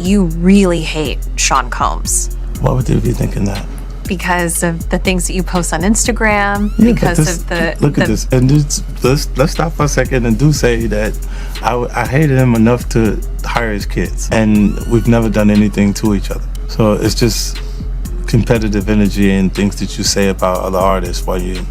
you really hate Sean Combs. Why would they be thinking that? Because of the things that you post on Instagram, Look at this. And let's stop for a second and do say that I hated him enough to hire his kids. And we've never done anything to each other. So it's just competitive energy and things that you say about other artists while you're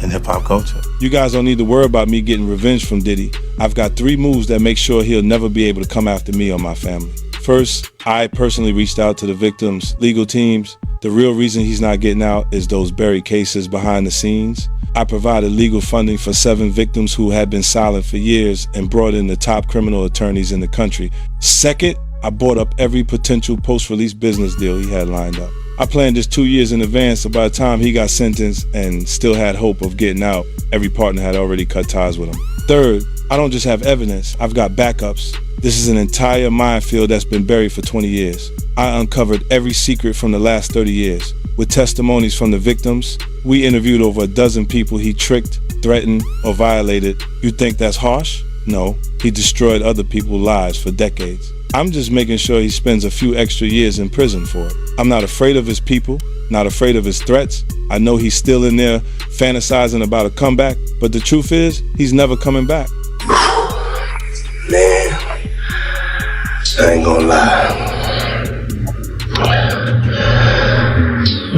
in hip-hop culture. You guys don't need to worry about me getting revenge from Diddy. I've got 3 moves that make sure he'll never be able to come after me or my family. First, I personally reached out to the victims' legal teams. The real reason he's not getting out is those buried cases behind the scenes. I provided legal funding for 7 victims who had been silent for years and brought in the top criminal attorneys in the country. Second, I bought up every potential post-release business deal he had lined up. I planned this 2 years in advance, so by the time he got sentenced and still had hope of getting out, every partner had already cut ties with him. Third, I don't just have evidence, I've got backups. This is an entire minefield that's been buried for 20 years. I uncovered every secret from the last 30 years. With testimonies from the victims, we interviewed over a dozen people he tricked, threatened, or violated. You think that's harsh? No, he destroyed other people's lives for decades. I'm just making sure he spends a few extra years in prison for it. I'm not afraid of his people, not afraid of his threats. I know he's still in there fantasizing about a comeback, but the truth is, he's never coming back. Man, I ain't gonna lie.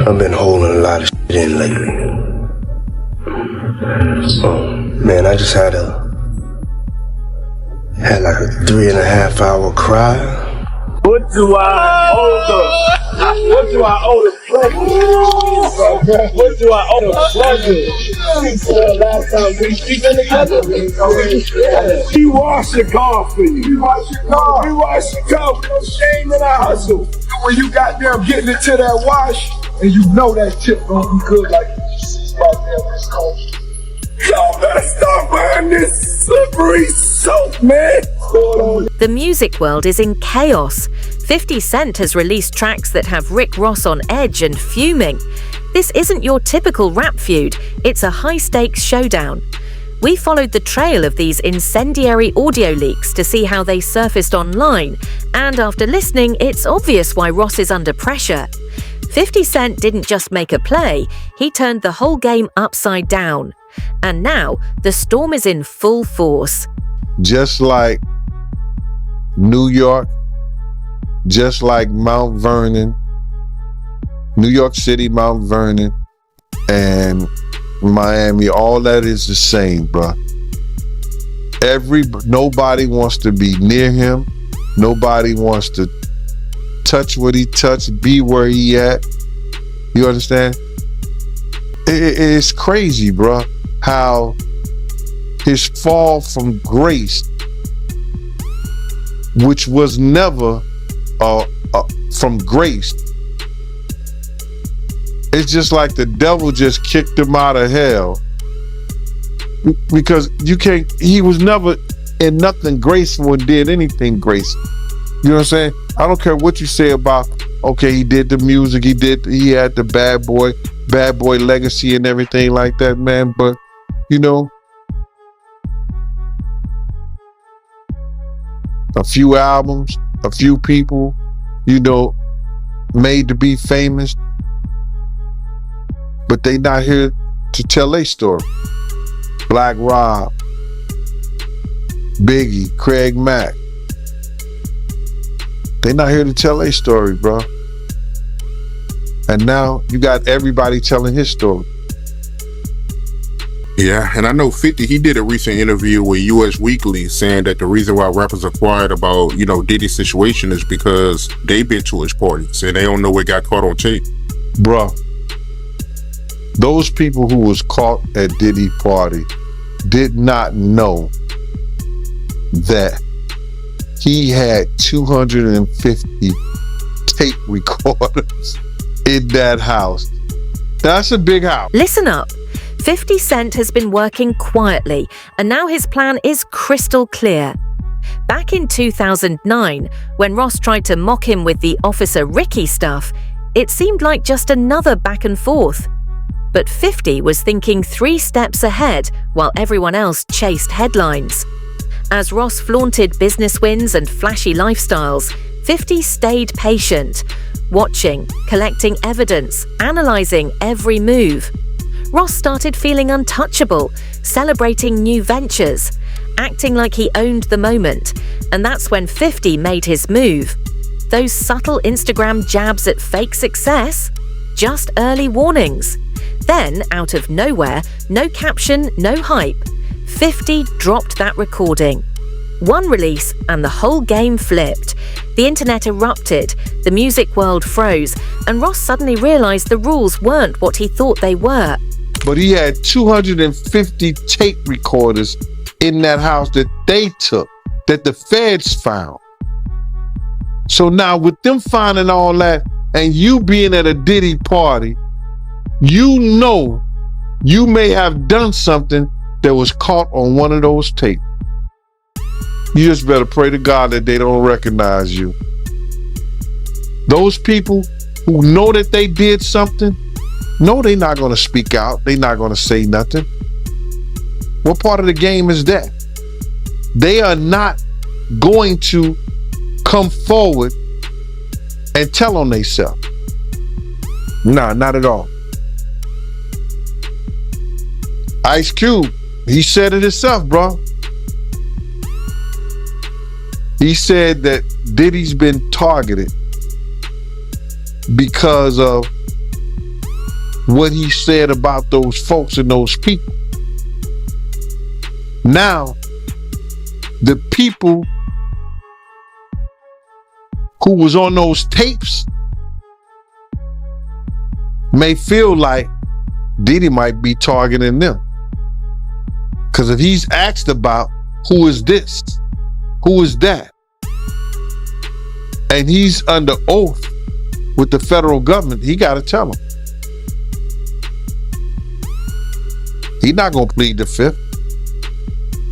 I've been holding a lot of shit in lately. Man, I just had like a 3.5 hour cry. What do I owe the pleasure? What do I owe the pleasure? Last time we been together. He washed your car for you. He washed your car. He washed your car with no shame in our hustle. And when you got them getting it to that wash, and you know that tip gonna be good like you see right there this coast. Y'all better stop buying this slippery soap, man. The music world is in chaos. 50 Cent has released tracks that have Rick Ross on edge and fuming. This isn't your typical rap feud, it's a high-stakes showdown. We followed the trail of these incendiary audio leaks to see how they surfaced online, and after listening, it's obvious why Ross is under pressure. 50 Cent didn't just make a play, he turned the whole game upside down. And now, the storm is in full force. Just like New York, just like Mount Vernon, New York City, Mount Vernon, and Miami, all that is the same, bruh. Nobody wants to be near him. Nobody wants to touch what he touched, be where he at. You understand? It's crazy, bruh, how his fall from grace, which was never from grace, it's just like the devil just kicked him out of hell, because he was never in nothing graceful and did anything graceful. You know what I'm saying? I don't care what you say about, okay, he did the music, he had the bad boy legacy and everything like that, man, but you know, a few albums, a few people, you know, made to be famous, but they not here to tell their story. Black Rob, Biggie, Craig Mack, they not here to tell their story, bro. And now you got everybody telling his story. Yeah, and I know 50, he did a recent interview with US Weekly saying that the reason why rappers are quiet about, you know, Diddy's situation is because they been to his parties and they don't know what got caught on tape. Bruh, those people who was caught at Diddy party did not know that he had 250 tape recorders in that house. That's a big house. Listen up. 50 Cent has been working quietly, and now his plan is crystal clear. Back in 2009, when Ross tried to mock him with the Officer Ricky stuff, it seemed like just another back and forth. But 50 was thinking 3 steps ahead while everyone else chased headlines. As Ross flaunted business wins and flashy lifestyles, 50 stayed patient, watching, collecting evidence, analysing every move. Ross started feeling untouchable, celebrating new ventures, acting like he owned the moment, and that's when 50 made his move. Those subtle Instagram jabs at fake success? Just early warnings. Then, out of nowhere, no caption, no hype, 50 dropped that recording. One release and the whole game flipped. The internet erupted, the music world froze, and Ross suddenly realised the rules weren't what he thought they were. But he had 250 tape recorders in that house that they took, that the feds found. So now with them finding all that and you being at a Diddy party, you know you may have done something that was caught on one of those tapes. You just better pray to God that they don't recognize you. Those people who know that they did something, no, they're not going to speak out. They're not going to say nothing. What part of the game is that? They are not going to come forward and tell on themselves. Nah, not at all. Ice Cube, he said it himself, bro. He said that Diddy's been targeted because of what he said about those folks and those people. Now, the people who was on those tapes may feel like Diddy might be targeting them. Because if he's asked about who is this, who is that, and he's under oath with the federal government, he got to tell them. He's not going to plead the fifth.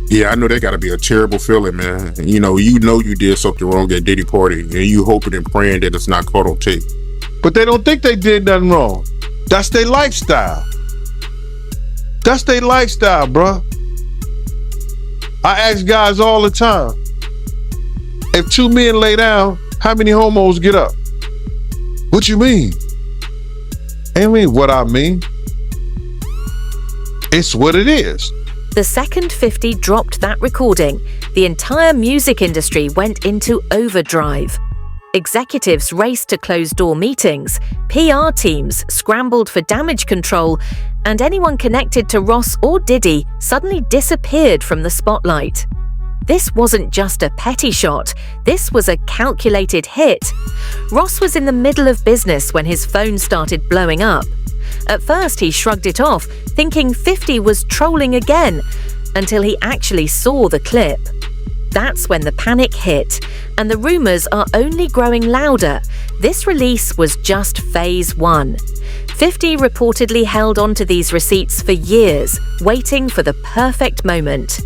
Yeah, I know that got to be a terrible feeling, man. You know you did something wrong at Diddy party, and you hoping and praying that it's not caught on tape. But they don't think they did nothing wrong. That's their lifestyle. That's their lifestyle, bro. I ask guys all the time, if two men lay down, how many homos get up? What you mean? I mean what I mean. It's what it is. The second 50 dropped that recording, the entire music industry went into overdrive. Executives raced to closed-door meetings, PR teams scrambled for damage control, and anyone connected to Ross or Diddy suddenly disappeared from the spotlight. This wasn't just a petty shot, this was a calculated hit. Ross was in the middle of business when his phone started blowing up. At first he shrugged it off, thinking 50 was trolling again, until he actually saw the clip. That's when the panic hit, and the rumors are only growing louder. This release was just phase 1. 50 reportedly held onto these receipts for years, waiting for the perfect moment.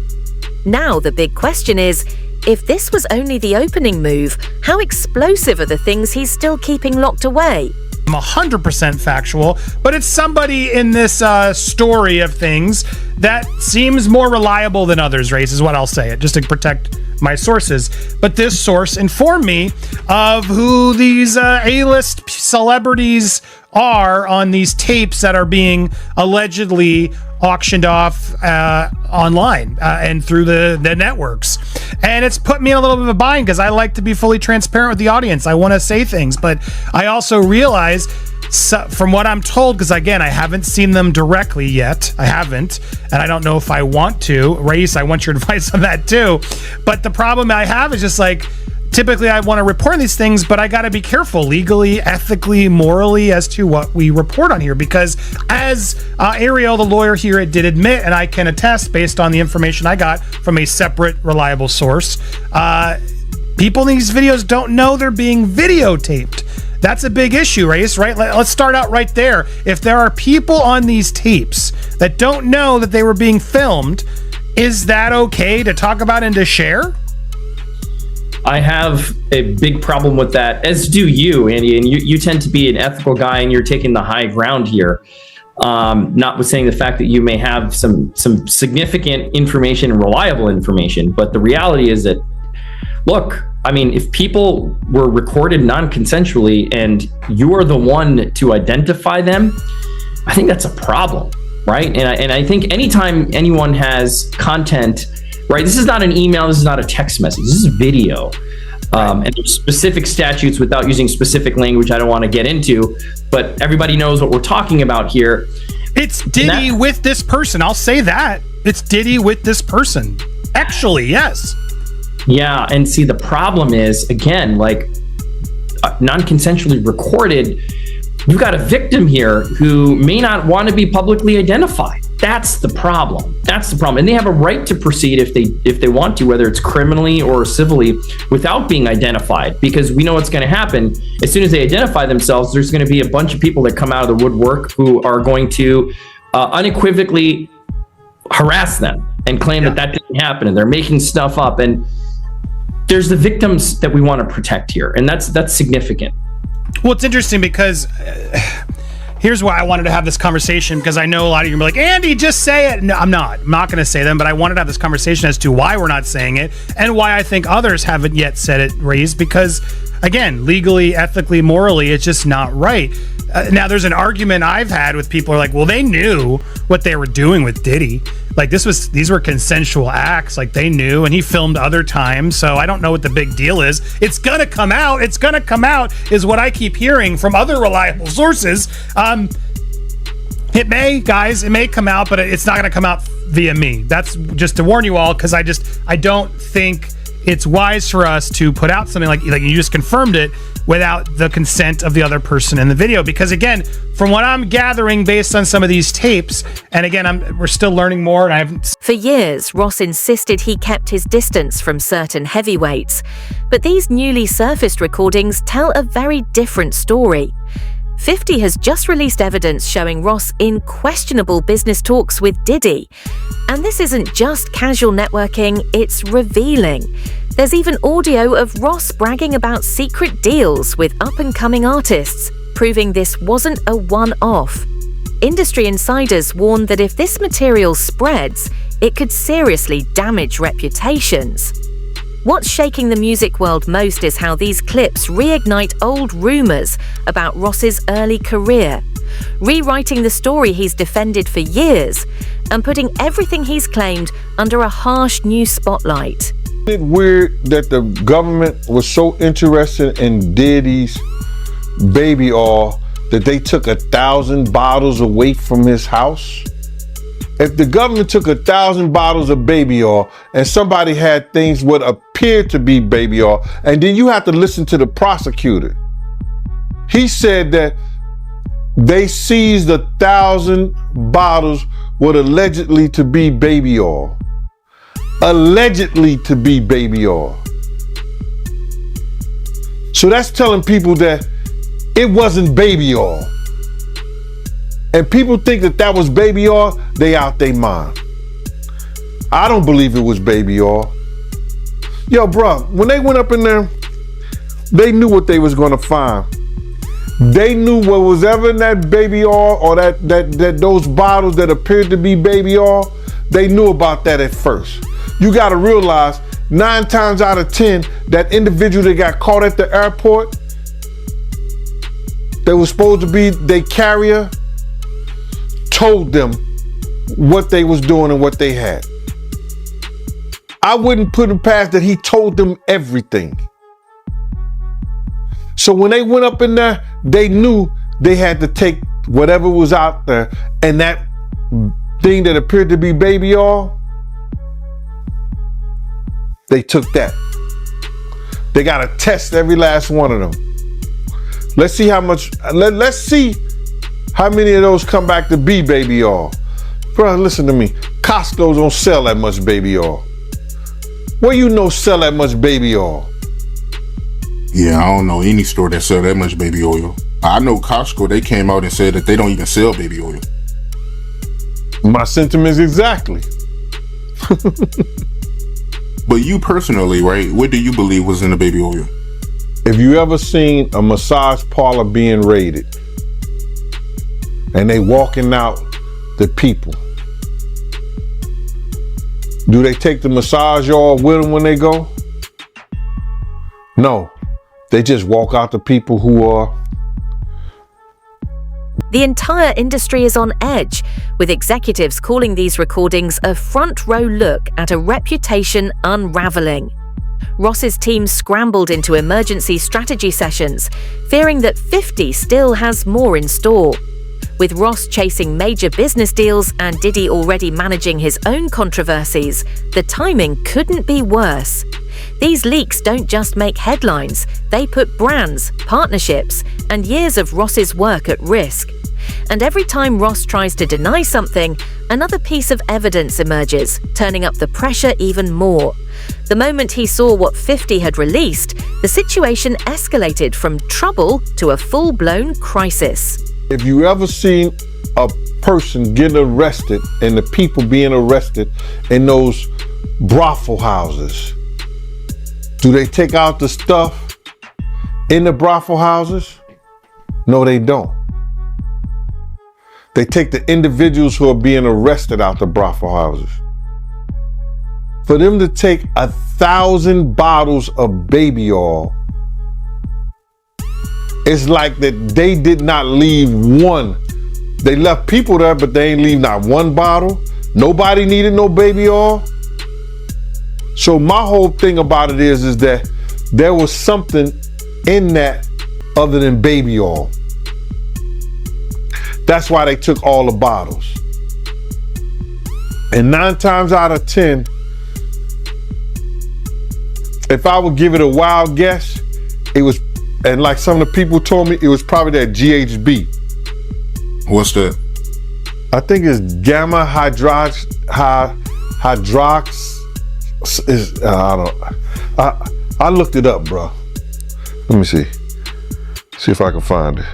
Now the big question is, if this was only the opening move, how explosive are the things he's still keeping locked away? I'm 100% factual, but it's somebody in this story of things that seems more reliable than others, Race, is what I'll say, just to protect my sources. But this source informed me of who these A-list celebrities are on these tapes that are being allegedly auctioned off online and through the networks. And it's put me in a little bit of a bind because I like to be fully transparent with the audience. I want to say things, but I also realize from what I'm told, because again, I haven't seen them directly yet. I haven't, and I don't know if I want to. Race, I want your advice on that too. But the problem I have is just like, typically I want to report these things, but I got to be careful legally, ethically, morally as to what we report on here, because as Ariel, the lawyer here, did admit, and I can attest based on the information I got from a separate reliable source, people in these videos don't know they're being videotaped. That's a big issue, Race, right? Let's start out right there. If there are people on these tapes that don't know that they were being filmed, is that okay to talk about and to share? I have a big problem with that, as do you, Andy, and you tend to be an ethical guy and you're taking the high ground here. Notwithstanding the fact that you may have some significant information and reliable information, but the reality is that look, I mean, if people were recorded non-consensually and you are the one to identify them, I think that's a problem, right? And I think anytime anyone has content, right, this is not an email, this is not a text message, this is video. And there's specific statutes, without using specific language I don't want to get into, but everybody knows what we're talking about here. It's Diddy with this person. I'll say that. It's Diddy with this person. Actually, yes. Yeah, and see, the problem is, again, like non-consensually recorded, you've got a victim here who may not want to be publicly identified. That's the problem. That's the problem. And they have a right to proceed if they want to, whether it's criminally or civilly, without being identified, because we know what's going to happen. As soon as they identify themselves, there's going to be a bunch of people that come out of the woodwork who are going to unequivocally harass them and claim that didn't happen, and they're making stuff up. And there's the victims that we want to protect here, and that's significant. Well, it's interesting because here's why I wanted to have this conversation, because I know a lot of you are like, Andy, just say it. No, I'm not going to say them, but I wanted to have this conversation as to why we're not saying it and why I think others haven't yet said it, Raised, because again, legally, ethically, morally, it's just not right. Now, there's an argument I've had with people who are like, well, they knew what they were doing with Diddy. Like these were consensual acts. Like they knew, and he filmed other times. So I don't know what the big deal is. It's gonna come out. It's gonna come out is what I keep hearing from other reliable sources. It may come out, but it's not gonna come out via me. That's just to warn you all, because I don't think it's wise for us to put out something like you just confirmed it without the consent of the other person in the video. Because again, from what I'm gathering based on some of these tapes, and again, we're still learning more, and I haven't... For years, Ross insisted he kept his distance from certain heavyweights. But these newly surfaced recordings tell a very different story. 50 has just released evidence showing Ross in questionable business talks with Diddy. And this isn't just casual networking, it's revealing. There's even audio of Ross bragging about secret deals with up-and-coming artists, proving this wasn't a one-off. Industry insiders warn that if this material spreads, it could seriously damage reputations. What's shaking the music world most is how these clips reignite old rumors about Ross's early career, rewriting the story he's defended for years and putting everything he's claimed under a harsh new spotlight. Isn't it weird that the government was so interested in Diddy's baby oil that they took 1,000 bottles away from his house? If the government took 1,000 bottles of baby oil and somebody had things what appeared to be baby oil, and then you have to listen to the prosecutor. He said that they seized 1,000 bottles what allegedly to be baby oil. Allegedly to be baby oil. So that's telling people that it wasn't baby oil. And people think that was baby oil, they out their mind. I don't believe it was baby oil. Yo, bro, when they went up in there, they knew what they was gonna find. They knew what was ever in that baby oil or that those bottles that appeared to be baby oil, they knew about that at first. You gotta realize 9 times out of 10, that individual that got caught at the airport, that was supposed to be their carrier, told them what they was doing and what they had. I wouldn't put it past that he told them everything. So when they went up in there, they knew they had to take whatever was out there, and that thing that appeared to be baby oil, they took that. They got to test every last one of them. Let's see how much, let's see how many of those come back to be baby oil. Bro, listen to me. Costco don't sell that much baby oil. Where you know sell that much baby oil? Yeah, I don't know any store that sell that much baby oil. I know Costco, they came out and said that they don't even sell baby oil. My sentiments exactly. But you personally, right, what do you believe was in the baby oil? If you ever seen a massage parlor being raided and they walking out the people, do they take the massage oil with them when they go? No, they just walk out to people who are. The entire industry is on edge, with executives calling these recordings a front row look at a reputation unraveling. Ross's team scrambled into emergency strategy sessions, fearing that 50 still has more in store. With Ross chasing major business deals and Diddy already managing his own controversies, the timing couldn't be worse. These leaks don't just make headlines, they put brands, partnerships, and years of Ross's work at risk. And every time Ross tries to deny something, another piece of evidence emerges, turning up the pressure even more. The moment he saw what 50 had released, the situation escalated from trouble to a full-blown crisis. If you ever seen a person getting arrested and the people being arrested in those brothel houses, do they take out the stuff in the brothel houses? No, they don't. They take the individuals who are being arrested out the brothel houses. For them to take 1,000 bottles of baby oil, it's like that they did not leave one. They left people there, but they ain't leave not one bottle. Nobody needed no baby oil. So my whole thing about it is that there was something in that other than baby oil. That's why they took all the bottles. And 9 times out of 10, if I would give it a wild guess, it was, and like some of the people told me, it was probably that GHB. What's that? I think it's gamma hydrox. I looked it up, bro. Let me see. See if I can find it.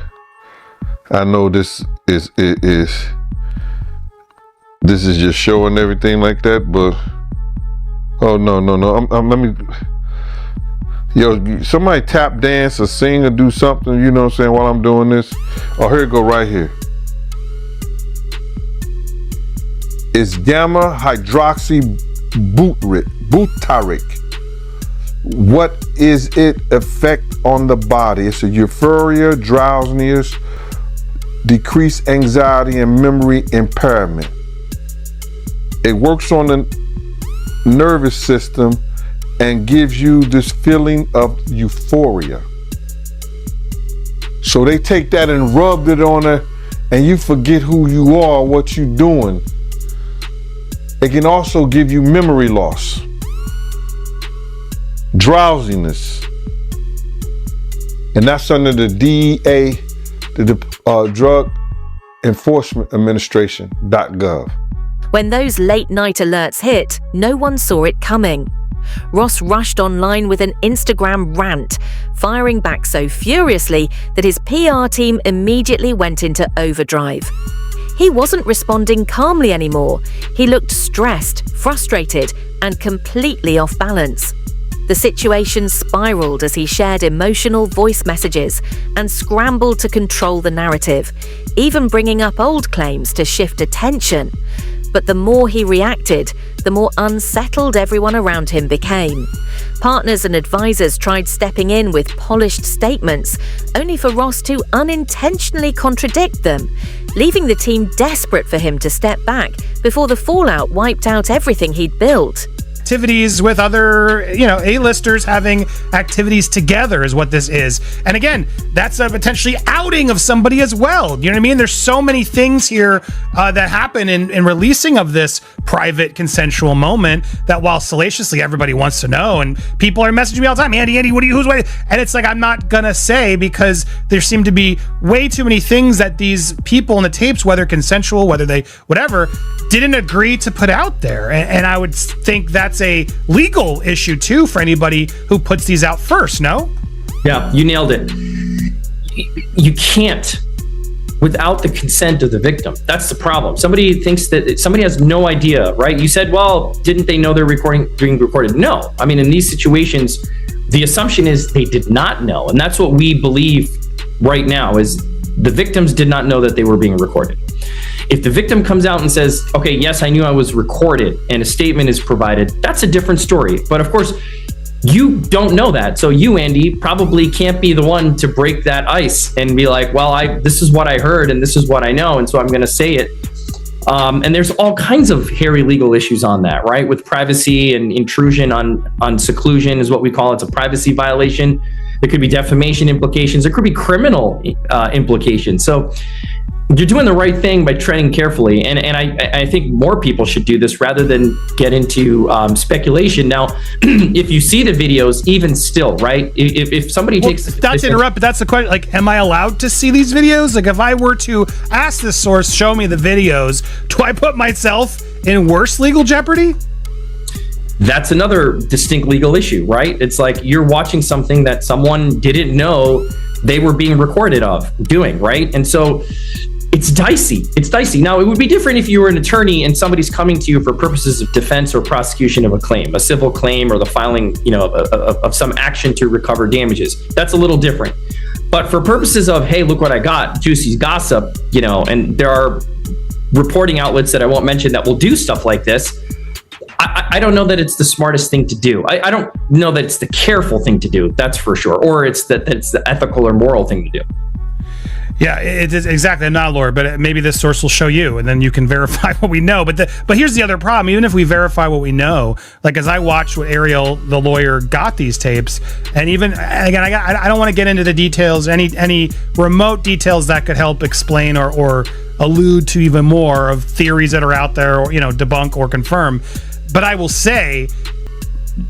I know this is just showing everything like that, but oh no. Let me. Yo, somebody tap dance or sing or do something, you know what I'm saying, while I'm doing this. Oh, here it go right here. It's gamma hydroxy butyric. What is it effect on the body? It's a euphoria, drowsiness, decreased anxiety, and memory impairment. It works on the nervous system and gives you this feeling of euphoria. So they take that and rubbed it on her, and you forget who you are, what you're doing. It can also give you memory loss, drowsiness, and that's under the DEA, the Drug Enforcement Administration.gov. When those late-night alerts hit, no one saw it coming. Ross rushed online with an Instagram rant, firing back so furiously that his PR team immediately went into overdrive. He wasn't responding calmly anymore. He looked stressed, frustrated, and completely off balance. The situation spiraled as he shared emotional voice messages and scrambled to control the narrative, even bringing up old claims to shift attention. But the more he reacted, the more unsettled everyone around him became. Partners and advisors tried stepping in with polished statements, only for Ross to unintentionally contradict them, leaving the team desperate for him to step back before the fallout wiped out everything he'd built. Activities with other, A-listers having activities together is what this is. And again, that's a potentially outing of somebody as well. You know what I mean? There's so many things here that happen in releasing of this private consensual moment that while salaciously everybody wants to know, and people are messaging me all the time, Andy, who's waiting? And it's like, I'm not gonna say, because there seem to be way too many things that these people in the tapes, whether consensual, whether they, whatever, didn't agree to put out there. And I would think that's a legal issue too for anybody who puts these out first, no? Yeah, you nailed it. You can't without the consent of the victim. That's the problem. Somebody thinks that somebody has no idea, right? You said, well, didn't they know they're being recorded? No. I mean, in these situations, the assumption is they did not know. And that's what we believe right now is the victims did not know that they were being recorded. If the victim comes out and says, okay, yes, I knew I was recorded, and a statement is provided, that's a different story. But of course, You don't know that. So you, Andy, probably can't be the one to break that ice and be like, well, this is what I heard and this is what I know, and so I'm going to say it. And there's all kinds of hairy legal issues on that, right? With privacy and intrusion on seclusion is what we call it. It's a privacy violation. There could be defamation implications. There could be criminal implications. So you're doing the right thing by treading carefully. And I think more people should do this rather than get into speculation. Now, if you see the videos, even still, right? If somebody takes... Not to interrupt, but that's the question. Like, am I allowed to see these videos? Like, if I were to ask this source, show me the videos, do I put myself in worse legal jeopardy? That's another distinct legal issue, right? It's like you're watching something that someone didn't know they were being recorded of doing, right? And so it's dicey. It's dicey. Now, it would be different if you were an attorney and somebody's coming to you for purposes of defense or prosecution of a claim, a civil claim, or the filing, of some action to recover damages. That's a little different. But for purposes of, hey, look what I got, juicy gossip, and there are reporting outlets that I won't mention that will do stuff like this. I don't know that it's the smartest thing to do. I don't know that it's the careful thing to do. That's for sure. Or it's the ethical or moral thing to do. Yeah, it is exactly. I'm not a lawyer, but maybe this source will show you, and then you can verify what we know. But here's the other problem. Even if we verify what we know, like as I watched what Ariel, the lawyer, got these tapes, and even again, I don't want to get into the details, any remote details that could help explain or allude to even more of theories that are out there, or debunk or confirm. But I will say,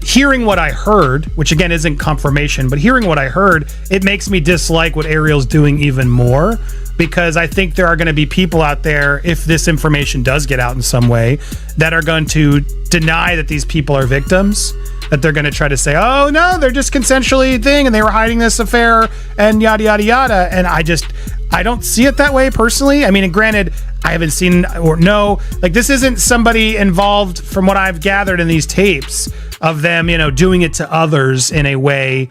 hearing what I heard, which again isn't confirmation, but hearing what I heard, it makes me dislike what Ariel's doing even more, because I think there are going to be people out there, if this information does get out in some way, that are going to deny that these people are victims, that they're going to try to say, oh no, they're just consensually and they were hiding this affair and yada yada yada. And I don't see it that way personally. I mean, and granted, I haven't seen or know, like, this isn't somebody involved, from what I've gathered in these tapes, of them, doing it to others in a way,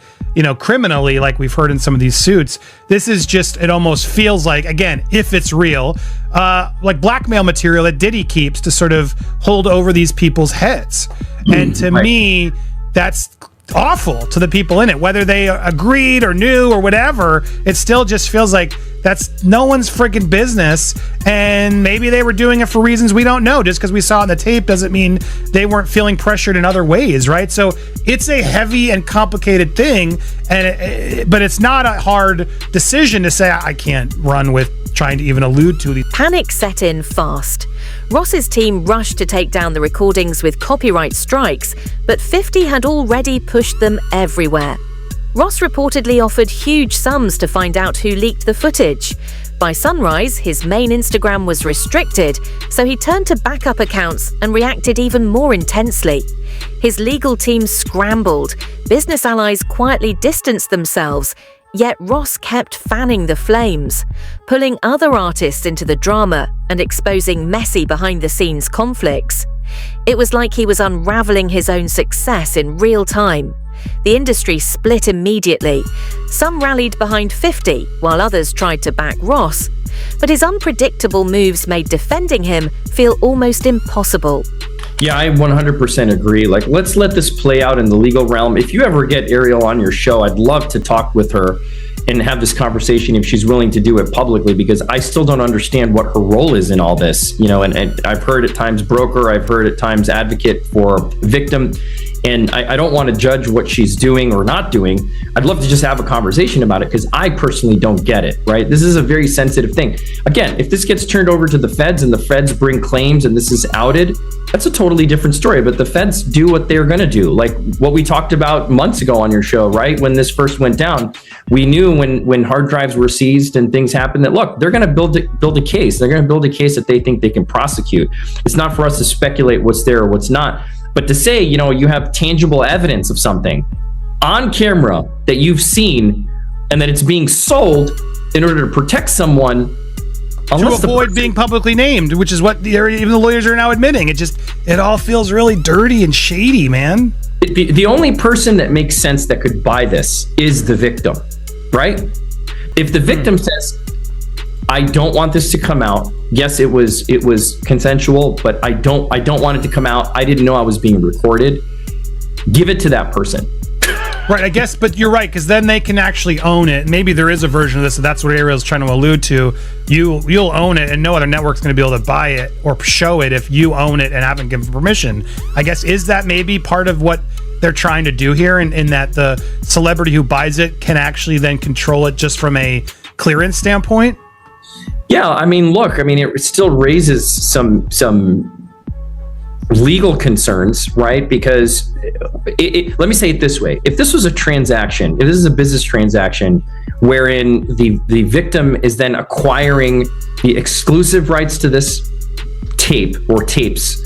criminally, like we've heard in some of these suits. This is just, it almost feels like, again, if it's real, like blackmail material that Diddy keeps to sort of hold over these people's heads. And to me, that's awful to the people in it, whether they agreed or knew or whatever. It still just feels like that's no one's freaking business, and maybe they were doing it for reasons we don't know. Just because we saw it on the tape doesn't mean they weren't feeling pressured in other ways, right? So it's a heavy and complicated thing, but it's not a hard decision to say I can't run with trying to even allude to these. Panic set in fast. Ross's team rushed to take down the recordings with copyright strikes, but 50 had already pushed them everywhere. Ross reportedly offered huge sums to find out who leaked the footage. By sunrise, his main Instagram was restricted, so he turned to backup accounts and reacted even more intensely. His legal team scrambled. Business allies quietly distanced themselves. Yet Ross kept fanning the flames, pulling other artists into the drama and exposing messy behind-the-scenes conflicts. It was like he was unraveling his own success in real time. The industry split immediately. Some rallied behind 50, while others tried to back Ross. But his unpredictable moves made defending him feel almost impossible. Yeah, I 100% agree. Like, let's let this play out in the legal realm. If you ever get Ariel on your show, I'd love to talk with her and have this conversation if she's willing to do it publicly, because I still don't understand what her role is in all this. And I've heard at times broker, I've heard at times advocate for victim, and I don't want to judge what she's doing or not doing. I'd love to just have a conversation about it, because I personally don't get it, right? This is a very sensitive thing. Again, if this gets turned over to the feds and the feds bring claims and this is outed, that's a totally different story. But the feds do what they're going to do. Like what we talked about months ago on your show, right? When this first went down, we knew when hard drives were seized and things happened that, look, they're going to build a case. They're going to build a case that they think they can prosecute. It's not for us to speculate what's there or what's not. But to say, you have tangible evidence of something on camera that you've seen and that it's being sold in order to protect someone, to avoid being publicly named, which is what even the lawyers are now admitting. It all feels really dirty and shady, man. The only person that makes sense that could buy this is the victim, right? If the victim says, I don't want this to come out. Yes, it was consensual, but I don't want it to come out. I didn't know I was being recorded. Give it to that person. Right, I guess, but you're right, because then they can actually own it. Maybe there is a version of this, so that's what Ariel's trying to allude to. You'll own it, and no other network's going to be able to buy it or show it if you own it and haven't given permission. I guess, is that maybe part of what they're trying to do here, in that the celebrity who buys it can actually then control it just from a clearance standpoint? Yeah, I mean, look, it still raises some legal concerns, right? Because let me say it this way. If this was a transaction, if this is a business transaction wherein the victim is then acquiring the exclusive rights to this tape or tapes,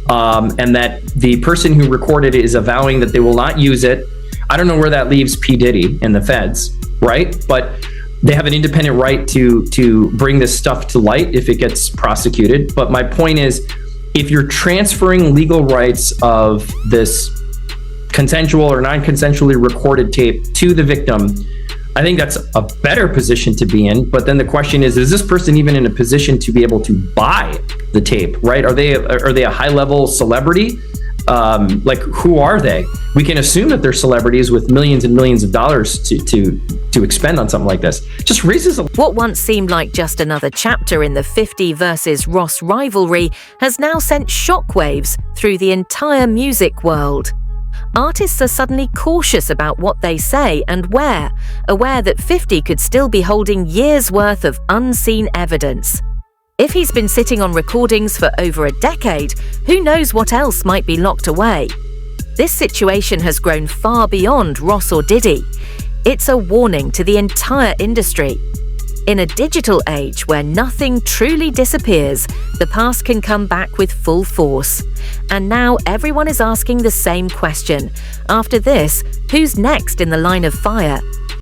and that the person who recorded it is avowing that they will not use it, I don't know where that leaves P. Diddy and the feds, right? But they have an independent right to bring this stuff to light if it gets prosecuted. But my point is, if you're transferring legal rights of this consensual or non-consensually recorded tape to the victim, I think that's a better position to be in. But then the question is this person even in a position to be able to buy the tape, right? Are they a high-level celebrity? Like, who are they? We can assume that they're celebrities with millions and millions of dollars to expend on something like this. Just raises What once seemed like just another chapter in the 50 versus Ross rivalry has now sent shockwaves through the entire music world. Artists are suddenly cautious about what they say and where, aware that 50 could still be holding years' worth of unseen evidence. If he's been sitting on recordings for over a decade, who knows what else might be locked away? This situation has grown far beyond Ross or Diddy. It's a warning to the entire industry. In a digital age where nothing truly disappears, the past can come back with full force. And now everyone is asking the same question. After this, who's next in the line of fire?